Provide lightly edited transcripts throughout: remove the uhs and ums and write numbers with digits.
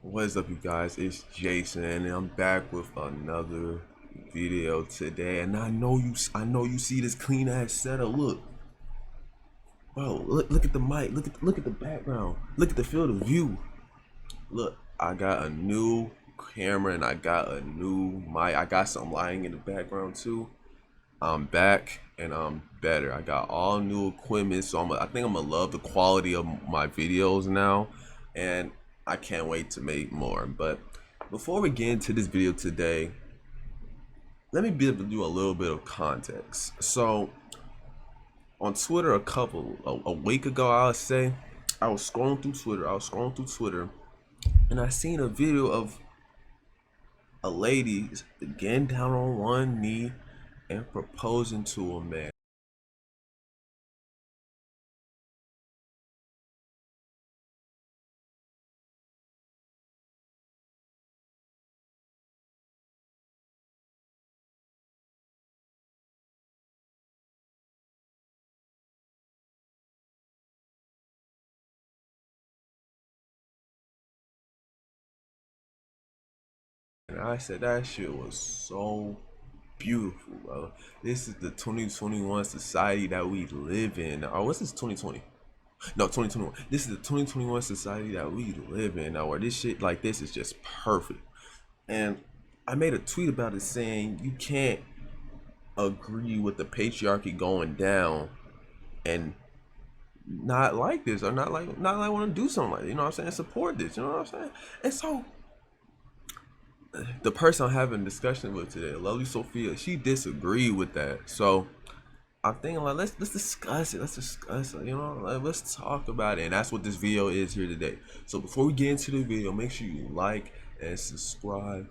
What is up, you guys? It's Jason, and I'm back with another video today. And I know you see this clean ass setup. Look, bro, look at the mic. Look at the background. Look at the field of view. Look, I got a new camera and I got a new mic. I got some lighting in the background too. I'm back and I'm better. I got all new equipment, so I think I'm gonna love the quality of my videos now, and I can't wait to make more. But before we get into this video today, let me be able to do a little bit of context. So on Twitter, a week ago, I would say, I was scrolling through Twitter. And I seen a video of a lady getting down on one knee and proposing to a man. And I said that shit was so beautiful, bro. This is the 2021 society that we live in. Or what's this 2020? No, 2021. This is the 2021 society that we live in now, where this shit like this is just perfect. And I made a tweet about it saying you can't agree with the patriarchy going down and not like this or not like want to do something like this, you know what I'm saying? Support this, you know what I'm saying? And so the person I'm having a discussion with today, Lovely Sophia, she disagreed with that. So I'm thinking like let's discuss it. Let's discuss it. You know, like, let's talk about it. And that's what this video is here today. So before we get into the video, make sure you like and subscribe.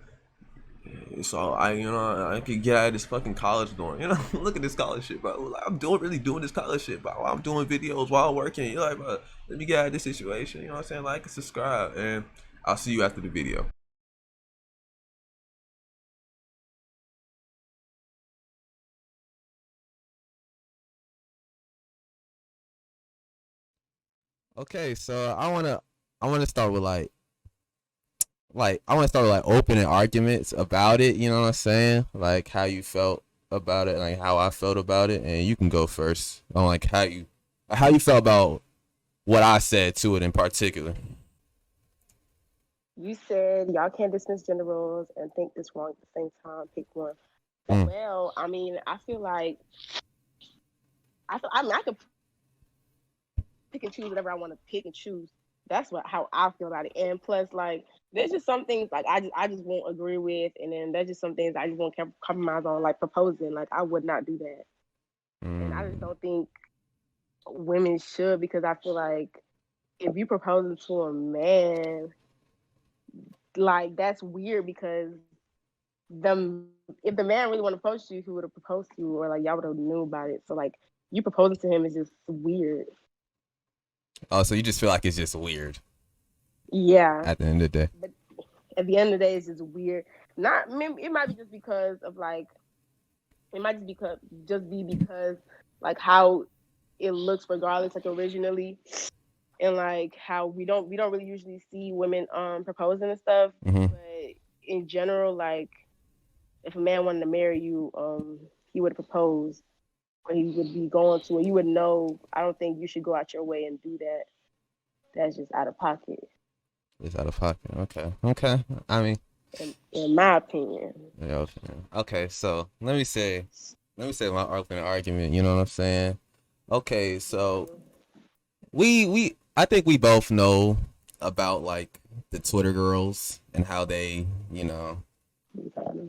So I could get out of this fucking college dorm. You know, look at this college shit, bro. Like, I'm really doing this college shit, bro. While I'm doing videos while working. You're like, bro, let me get out of this situation. You know what I'm saying? Like and subscribe, and I'll see you after the video. Okay, so I wanna start with I wanna start with like opening arguments about it. You know what I'm saying? Like how you felt about it, like how I felt about it, and you can go first on like how you felt about what I said to it in particular. You said y'all can't dismiss gender roles and think this wrong at the same time. Pick one. Mm. Well, I mean, I feel like I could pick and choose whatever I want to pick and choose. That's how I feel about it. And plus, like, there's just some things like I just won't agree with, and then there's just some things I just won't compromise on, like proposing. Like I would not do that, and I just Mm. don't think women should because I feel like if you proposing to a man, like that's weird because the if the man really want to propose to you, he would have proposed to you, or like y'all would have knew about it. So like you proposing to him is just weird. Oh, so you just feel like it's just weird Yeah, at the end of the day. but at the end of the day, it's just weird. Not it might be just because of like it might just be because like how it looks regardless like originally and like how we don't really usually see women proposing and stuff, Mm-hmm. but in general like if a man wanted to marry you he would propose or he would be going to, and you would know. I don't think you should go out your way and do that. That's just out of pocket, It's out of pocket. Okay. Okay. I mean, in my opinion. yeah, okay. Okay. So let me say my opening argument. You know what I'm saying? Okay. So we I think we both know about like the Twitter girls and how they,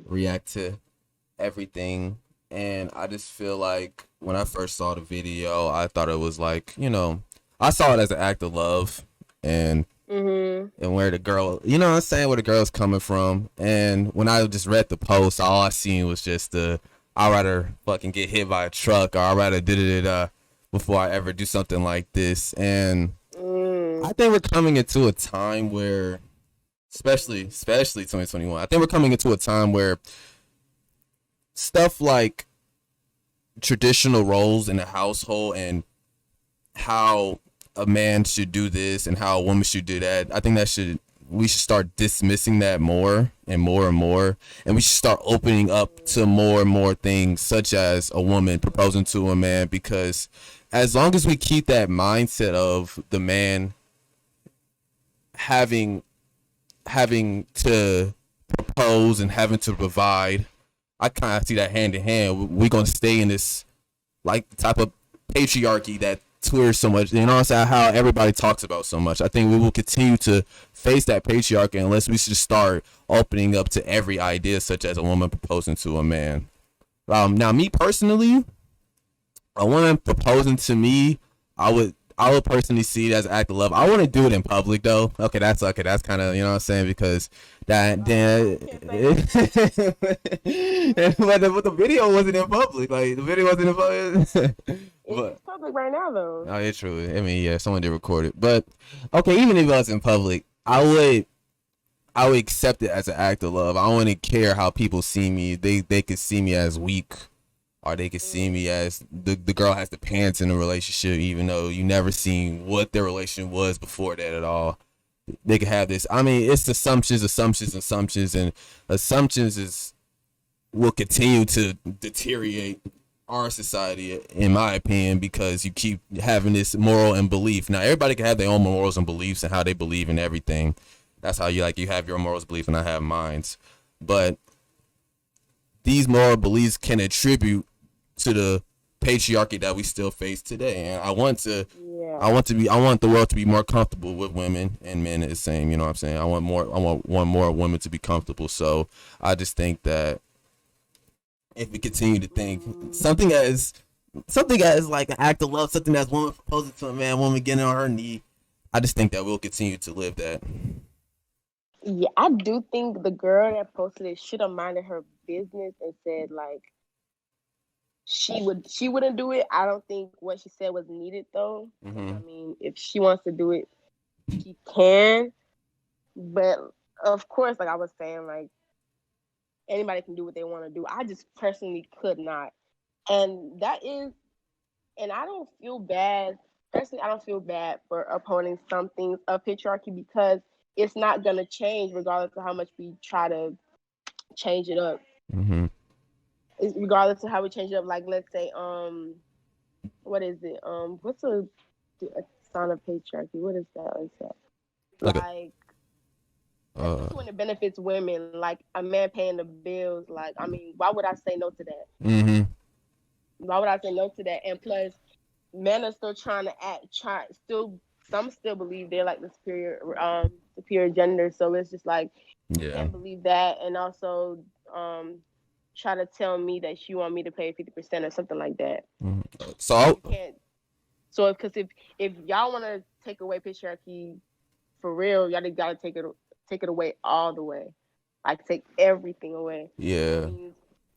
react to everything. And I just feel like when I first saw the video, I thought it was like, I saw it as an act of love and Mhm. where the girl, you know what I'm saying, where the girl's coming from. And when I just read the post, all I seen was just I'd rather fucking get hit by a truck or I'd rather did it before I ever do something like this. And I Mm. think we're coming into a time where, especially 2021, I think we're coming into a time where stuff like traditional roles in a household and how a man should do this and how a woman should do that, I think that should we should start dismissing that more and more and more, and we should start opening up to more and more things, such as a woman proposing to a man. Because as long as we keep that mindset of the man having to propose and having to provide, I kind of see that hand in hand. We're gonna stay in this like type of patriarchy that tours so much. You know what I'm saying? How everybody talks about so much. I think we will continue to face that patriarchy unless we should start opening up to every idea, such as a woman proposing to a man. Now, me personally, a woman proposing to me, I would personally see it as an act of love. I wouldn't do it in public though. Okay, that's kind of, you know what I'm saying, because that then but the video wasn't in public. Like the video wasn't in public. But It's public right now though. oh, it's true. I mean, yeah, someone did record it. But okay, even if it was in public, I would accept it as an act of love. I wouldn't care how people see me. They could see me as weak, or they could see me as the girl has the pants in the relationship, even though you never seen what their relation was before that at all. They could have this. I mean, it's assumptions, and assumptions will continue to deteriorate our society, in my opinion, because you keep having this moral and belief. Now, everybody can have their own morals and beliefs and how they believe in everything. That's how you have your morals, belief, and I have mine. But these moral beliefs can attribute to the patriarchy that we still face today, and I want the world to be more comfortable with women and men the same. You know what I'm saying? I want more women to be comfortable. So I just think that if we continue to think something as like an act of love, something that's woman proposing to a man, woman getting on her knee, I just think that we'll continue to live that. Yeah, I do think the girl that posted it should have minded her business and said like she wouldn't do it. I don't think what she said was needed though. Mm-hmm. I mean, if she wants to do it, she can. But of course, like I was saying, like anybody can do what they want to do. I just personally could not. And I don't feel bad. Personally, I don't feel bad for upholding some things of patriarchy because it's not going to change regardless of how much we try to change it up. Mm-hmm. Regardless of how we change it up, like let's say, what is it? What's a sign of patriarchy? What is that? Like, when it benefits women, like a man paying the bills. Like, I mean, why would I say no to that? Mm-hmm. Why would I say no to that? And plus, men are still trying to some still believe they're like the superior gender. So it's just like, you can't believe that, and also try to tell me that you want me to pay 50% or something like that. Mm-hmm. So you can't. So because if y'all want to take away patriarchy for real, y'all gotta take it away all the way, like take everything away. Yeah.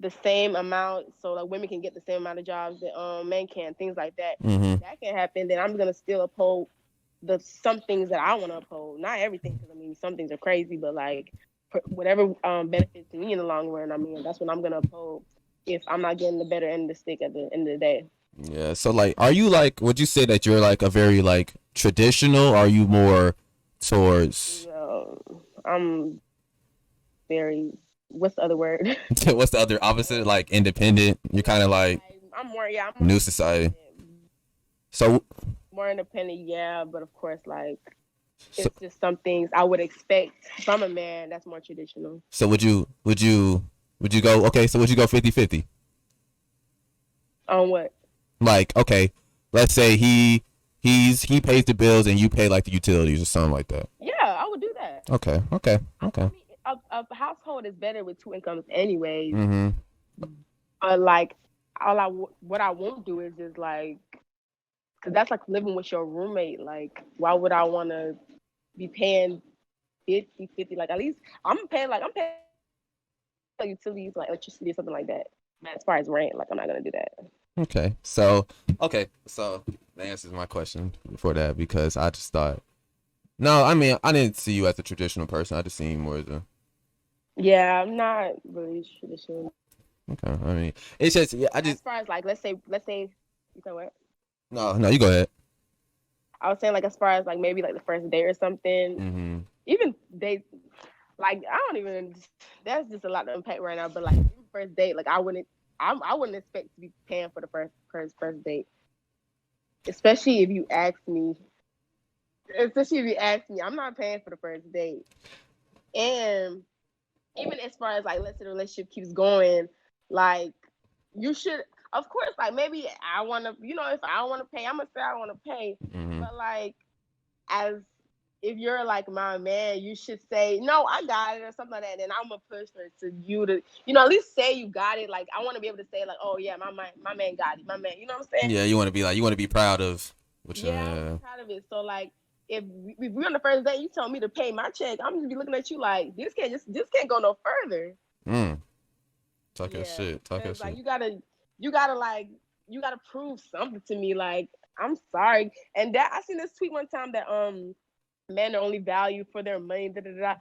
The same amount, so like women can get the same amount of jobs that men can, things like that. Mm-hmm. That can happen. Then I'm gonna still uphold some things that I want to uphold. Not everything, because I mean some things are crazy, but like whatever benefits me in the long run, I mean that's what I'm gonna uphold. If I'm not getting the better end of the stick at the end of the day. Yeah. So like, are you like? Would you say that you're like a very like traditional? Or are you more towards? I'm very. What's the other word? What's the other opposite? Like independent. You're kind of like I'm more new society. So more independent, yeah, but of course, like it's just some things I would expect from a man that's more traditional. So would you go? Okay, so would you go 50-50? On what? Like, okay, let's say he pays the bills and you pay like the utilities or something like that. Yeah, I would do that. Okay. I mean, a household is better with two incomes anyways. Mm-hmm. But like, what I won't do is just like, because that's like living with your roommate. Like, why would I want to be paying 50-50? Like, at least I'm paying like utilities, like electricity or something like that. But as far as rent, like I'm not gonna do that. Okay, so that answers my question for that, because I just thought, no, I mean, I didn't see you as a traditional person. I just seen you more as a. Yeah, I'm not really traditional. Okay, I mean, it's just, yeah, as far as like, let's say, you know what? No, you go ahead. I was saying like as far as like maybe like the first date or something, Mm-hmm. even dates. Like I don't even. That's just a lot to unpack right now. But like even first date, like I wouldn't expect to be paying for the first date, especially if you ask me. Especially if you ask me, I'm not paying for the first date. And even as far as like let's say the relationship keeps going, like you should of course like maybe I wanna if I wanna pay, I'm gonna say I wanna pay. Mm-hmm. But like as if you're like my man, you should say, no, I got it or something like that. And then I'm gonna push her to you to, at least say you got it. Like I wanna be able to say like, oh yeah, my man got it. My man, you know what I'm saying? Yeah, you want to be proud of what you. Yeah, I'm proud of it. So like if we're on the first date, you tell me to pay my check, I'm just be looking at you like this can't go no further. Mm. Talk your Yeah, shit. Talk your because like shit. you gotta prove something to me. Like I'm sorry, and that I seen this tweet one time that men are only valued for their money. Da, da, da.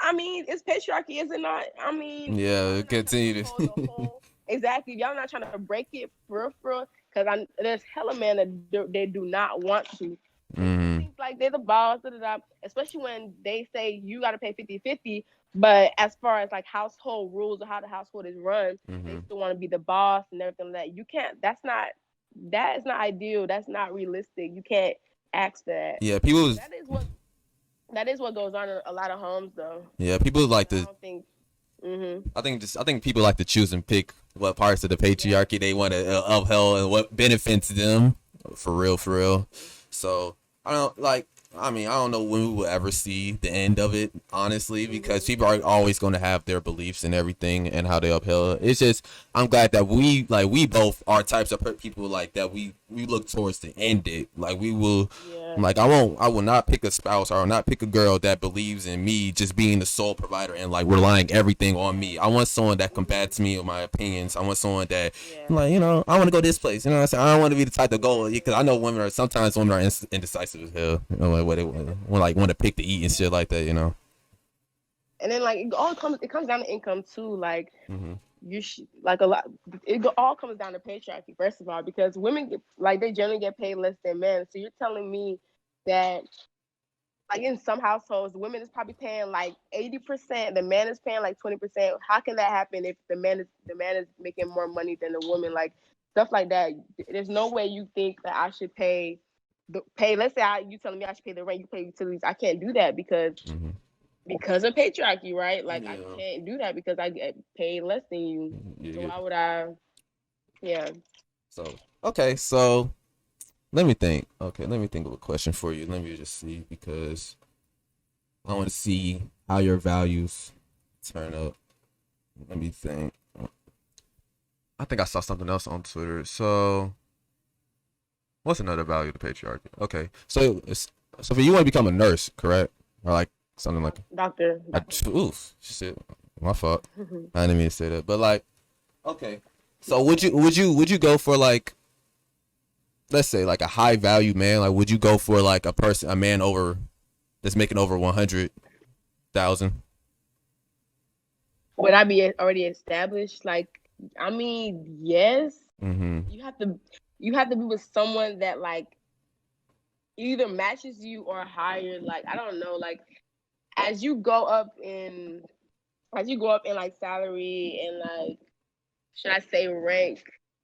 I mean, it's patriarchy, is it not? I mean, if y'all Yeah, are not trying to continue uphold the to. whole exactly. If y'all not trying to break it for real, because there's hella men that they do not want to. Mm-hmm. Think like they're the boss, da, da, da, especially when they say you got to pay 50-50. But as far as like household rules or how the household is run, Mm-hmm. they still want to be the boss and everything like that. You can't. That is not ideal. That's not realistic. You can't ask that. Yeah, people. That is what goes on in a lot of homes, though. Yeah, people like I to. don't think. Mhm. I think people like to choose and pick what parts of the patriarchy they want to upheld and what benefits them. For real, for real. So I don't like. I mean, I don't know when we will ever see the end of it, honestly, because people are always going to have their beliefs and everything and how they upheld it. It's just I'm glad that we both are types of people like that. We look towards to end it. Like we will. Yeah. Like I will not pick a spouse or I will not pick a girl that believes in me just being the sole provider and like relying everything on me. I want someone that combats me with my opinions. I want someone that Yeah. like, I want to go this place. You know what I'm saying? I don't want to be the type to go because I know sometimes women are indecisive as hell. You know, like what they want to pick to eat and shit like that. You know. And then like it comes down to income too. Like Mm-hmm. you should like a lot. All comes down to patriarchy first of all, because women they generally get paid less than men. So you're telling me that like in some households, the women is probably paying like 80%, the man is paying like 20%. How can that happen if the man is making more money than the woman? Like stuff like that. There's no way you think that I should pay. Let's say you telling me I should pay the rent, you pay utilities. I can't do that because of patriarchy, right? Like I Yeah. can't do that because I get paid less than you. So Yeah. why would I? Yeah. So okay, so let me think. Okay, let me think of a question for you. Let me just see because I want to see how your values turn up. Let me think. I think I saw something else on Twitter. So, what's another value of the patriarchy? Okay, so for you want to become a nurse, correct? Or like something like Doctor. oof, shit, my fault. I didn't mean to say that, but like, okay. So would you go for like, let's say like a high value man? Like, would you go for like a man over that's making over 100,000? Would I be already established? Like, I mean, yes. Mm-hmm. You have to be with someone that like either matches you or higher. Like, I don't know. Like, as you go up in like salary and like, should I say rank?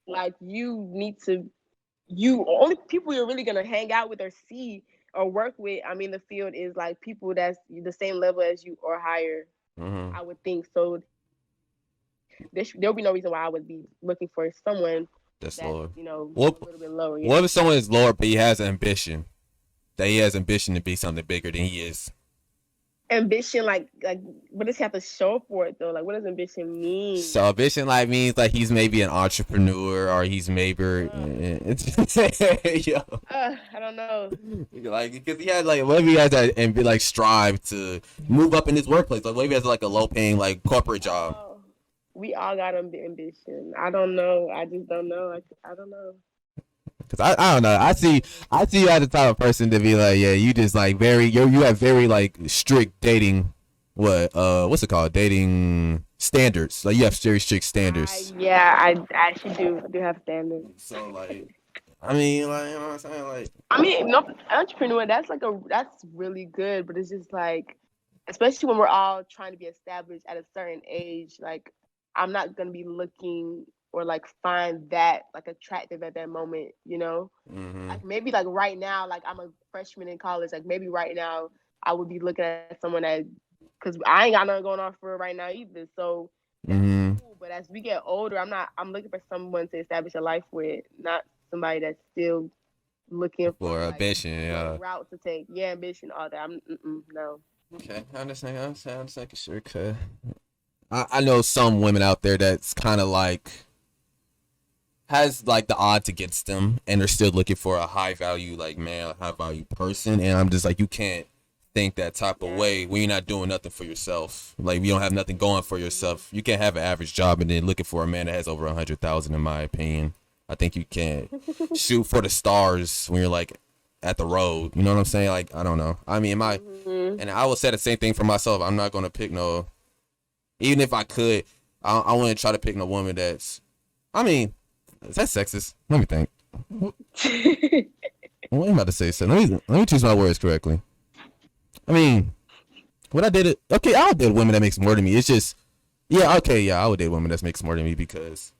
Like, only people you're really gonna hang out with or see or work with. I mean, the field is like people that's the same level as you or higher. Mm-hmm. I would think so. There'll be no reason why I would be looking for someone That's that's lower. a little bit lower. Yeah. What if someone is lower but he has ambition? That he has ambition to be something bigger than he is. Ambition, like what does he have to show for it though? Like, what does ambition mean? So ambition like means like he's maybe an entrepreneur or he's maybe yo. I don't know. Like because he has like what if he has that and be like strive to move up in his workplace? Like what if he has like a low paying like corporate job? We all got ambition. I don't know. I just don't know. I don't know. Cause I don't know. I see you as the type of person to be like, yeah, you just like you have very like strict dating, what's it called? Dating standards. Like you have very strict standards. I actually do have standards. So like, I mean, like, you know what I'm saying? Like, I mean, no, entrepreneur, that's really good, but it's just like, especially when we're all trying to be established at a certain age, like I'm not gonna be looking or like find that like attractive at that moment, you know? mm-hmm, Like maybe like right now, like I'm a freshman in college, like maybe right now I would be looking at someone that, because I ain't got nothing going on for right now either. So that's mm-hmm. cool. But as we get older, I'm looking for someone to establish a life with, not somebody that's still looking for For like ambition, what yeah. route to take. Yeah, ambition, all that. No. Okay, I understand. I understand. Sure, okay. I know some women out there that's kind of like has like the odds against them, and they're still looking for a high value like man, a high value person, and I'm just like, you can't think that type of Yeah. way when you're not doing nothing for yourself. Like, you don't have nothing going for yourself. You can't have an average job and then looking for a man that has over 100,000. In my opinion, I think you can't shoot for the stars when you're like at the road. You know what I'm saying? Like, I don't know. I mean, Mhm. and I will say the same thing for myself. I'm not gonna pick no. Even if I could, I wouldn't try to pick no woman that's. I mean, is that sexist? Let me think. What am I about to say? So let me choose my words correctly. I mean, what I did it. Okay, I'll date women that makes more than me. It's just, yeah, okay, yeah, I would date women that makes more than me because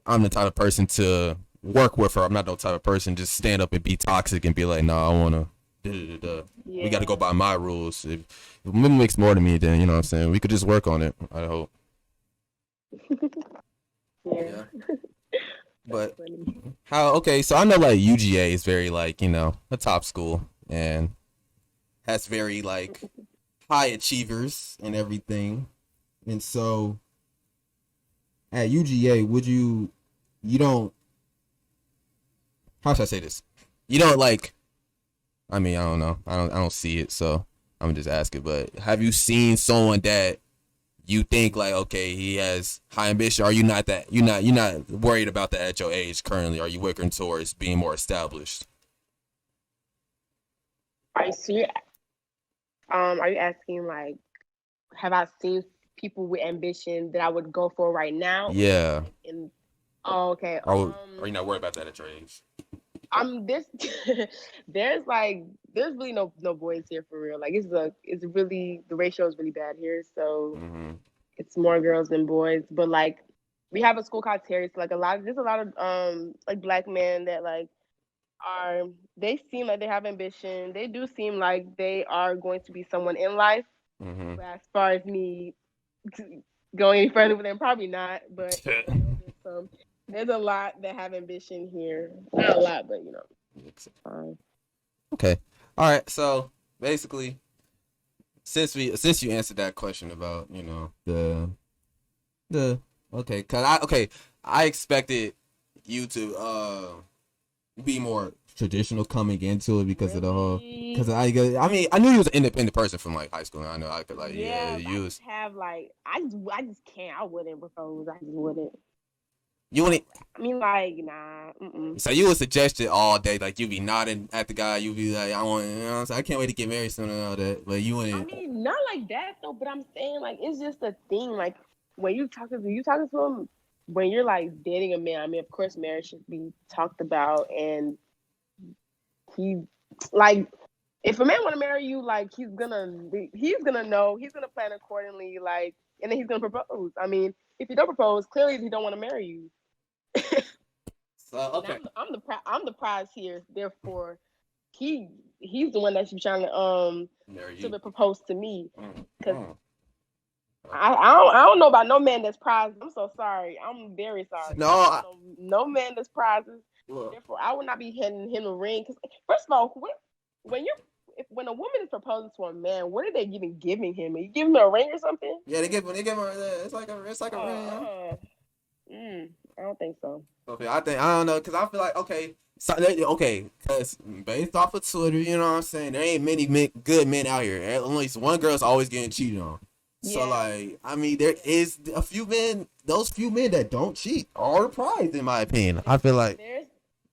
I'm the type of person to work with her. I'm not no type of person just stand up and be toxic and be like, no, I wanna. We got to go by my rules. If a woman makes more than me, then you know what I'm saying. We could just work on it. I hope. Yeah. But Funny. how? Okay, so I know like UGA is very like a top school and has very like high achievers and everything. And so at UGA, you don't, how should I say this? You don't like, I mean, I don't know. I don't see it, so I'm gonna just ask it. But have you seen someone that you think like, okay, he has high ambition? Are you not that? You're not worried about that at your age currently? Are you working towards being more established? So are you asking like, have I seen people with ambition that I would go for right now? Yeah. And oh, okay. Are you not worried about that at your age? I'm this. there's really no boys here for real. Like it's really, the ratio is really bad here. So Mm-hmm. it's more girls than boys. But like we have a school called Terry. So like there's a lot of like black men that like are, they seem like they have ambition. They do seem like they are going to be someone in life. Mm-hmm. But as far as me going any further with them, probably not. But I know there's a lot that have ambition here. Not a lot, but fine. Okay. All right. So basically, since you answered that question about the okay, I expected you to be more traditional coming into it because of the whole, Really? because I mean, I knew you was an independent person from like high school, and I know I could like, yeah, Yeah, you I was, just have like I just can't. I wouldn't propose. I just wouldn't. you wouldn't. I mean, like, nah. Mm-mm. So you would suggest it all day, like you be nodding at the guy, you be like, I want, you know what I'm saying? I can't wait to get married soon and all that, but you I wouldn't. mean, not like that though. But I'm saying like it's just a thing. Like when you talking to him, when you're like dating a man. I mean, of course, marriage should be talked about, and he like if a man want to marry you, like he's gonna know, he's gonna plan accordingly, like, and then he's gonna propose. I mean, if he don't propose, clearly he don't want to marry you. So And okay, I'm the prize here. Therefore, he he's the one that should be trying marry to you. be proposed to me. Mm, Cause mm. I don't know about no man that's prized. I'm so sorry. I'm very sorry. No, No man that's prizes. look, Therefore, I would not be handing him a ring. Cause first of all, when a woman is proposing to a man, what are they even giving him? Are you giving him a ring or something? yeah, they give her, it's like a ring. Uh, I don't think so. Okay, I don't know, cause I feel like okay, cause based off of Twitter, you know what I'm saying, there ain't many good men out here. At least one girl's always getting cheated on. So Yeah. like, I mean, there is a few men. Those few men that don't cheat are the prize, in my opinion. I feel like.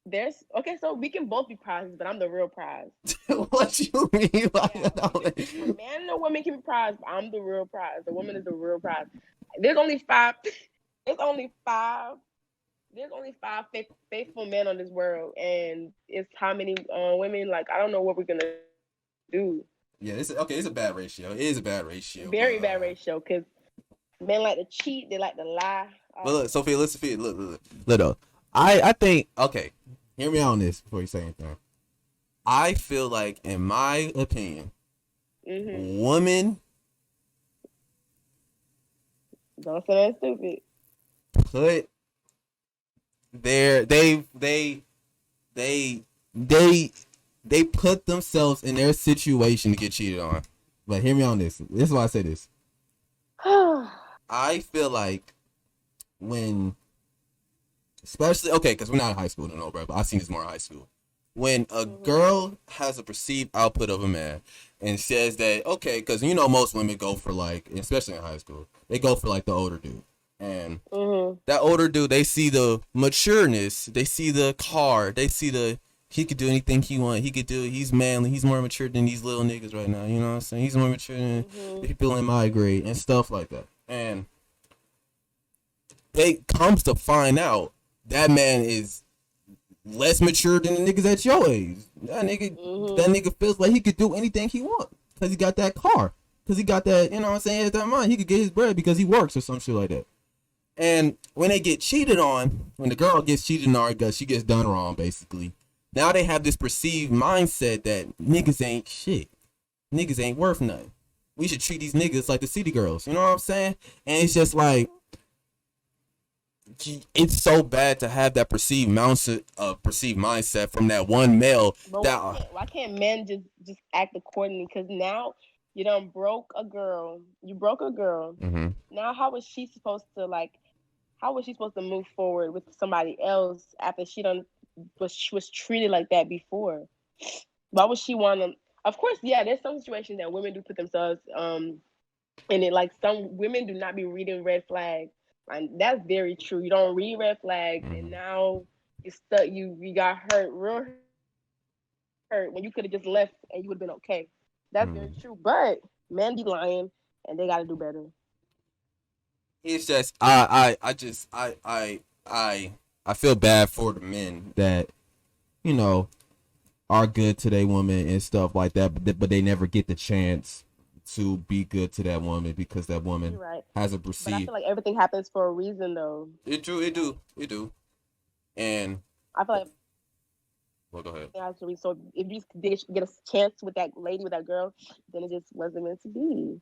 There's okay, so we can both be prizes, but I'm the real prize. What you mean? Like, Yeah, a man and a woman can be prized, but I'm the real prize. The woman is the real prize. There's only five. There's only five there's only five faithful men on this world, and it's how many women? Like, I don't know what we're gonna do. Yeah, it's okay. It's a bad ratio. It is a bad ratio, Very bad ratio, because men like to cheat, they like to lie. But look, Sophia, look, Sophia, look, though. I think okay. Hear me on this before you say anything. I feel like, in my opinion, women Don't say that stupid. put their they put themselves in their situation to get cheated on. But hear me on this. This is why I say this. I feel like when, especially, okay, because we're not in high school, no, bro, but I've seen this more in high school. When a girl has a perceived output of a man and says that, okay, because you know most women go for, like, especially in high school, they go for like the older dude. And that older dude, they see the matureness, they see the car, they see the, he could do anything he want, he could do it, he's manly, he's more mature than these little niggas right now, you know what I'm saying? He's more mature than people in my grade and stuff like that. And it comes to find out that man is less mature than the niggas at your age. That nigga feels like he could do anything he want because he got that car, because he got that, you know what I'm saying, that mind. He could get his bread because he works or some shit like that. And when they get cheated on, when the girl gets cheated on because she gets done wrong, basically, now they have this perceived mindset that niggas ain't shit. Niggas ain't worth nothing. We should treat these niggas like the city girls. You know what I'm saying? And it's just like, it's so bad to have that perceived mindset from that one male. But why can't men just act accordingly? Because now you done broke a girl. You broke a girl. Now how was she supposed to move forward with somebody else after she was treated like that before? Why would she want to? Of course, yeah. There's some situations that women do put themselves in it. Like, some women do not be reading red flags. And that's very true. You don't read red flags, and now you stuck. You got hurt, real hurt, when you could have just left and you would have been okay. That's very true. But men be lying, and they got to do better. It's just I feel bad for the men that, you know, are good to their woman and stuff like that, but they never get the chance to be good to that woman because that woman has a perceived. But I feel like everything happens for a reason, though. It do. And I feel like. Well, go ahead. So if you get a chance with that lady, with that girl, then it just wasn't meant to be.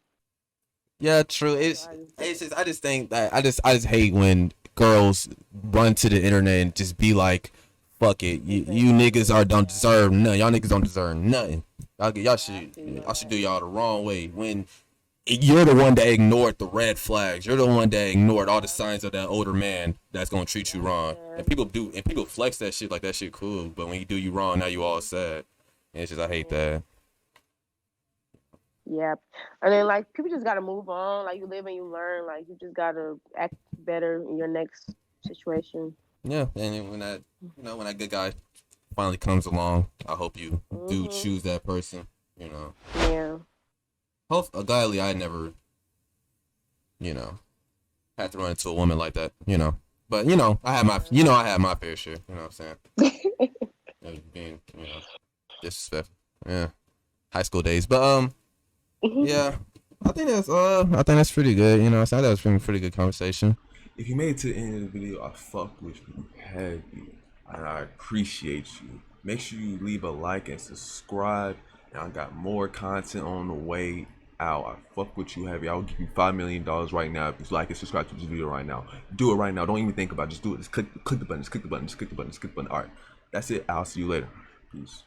Yeah, true. It's just, I just think that I just hate when girls run to the internet and just be like, fuck it, you niggas don't deserve nothing. Y'all niggas don't deserve nothing. Y'all should do y'all the wrong way. When you're the one that ignored the red flags, you're the one that ignored all the signs of that older man that's gonna treat you wrong. And people flex that shit like that shit cool, but when he do you wrong, now you all sad. And it's just, I hate that. Yeah, and then, like, people just gotta move on. Like, you live and you learn. Like, you just gotta act better in your next situation. Yeah, and when that good guy finally comes along, I hope you do choose that person. You know. Yeah. Gladly, I never, had to run into a woman like that. But I had my fair share. You know what I'm saying? Being, disrespectful. Yeah, high school days. But yeah, I think that's pretty good. I thought that was a pretty good conversation. If you made it to the end of the video, I fuck with you heavy, and I appreciate you. Make sure you leave a like and subscribe, and I got more content on the way out. I fuck with you heavy. I'll give you $5 million right now if you like and subscribe to this video right now. Do it right now. Don't even think about it. Just do it. Just click the button. Just click the button. Just click the button. Just click the button. All right, that's it. I'll see you later. Peace.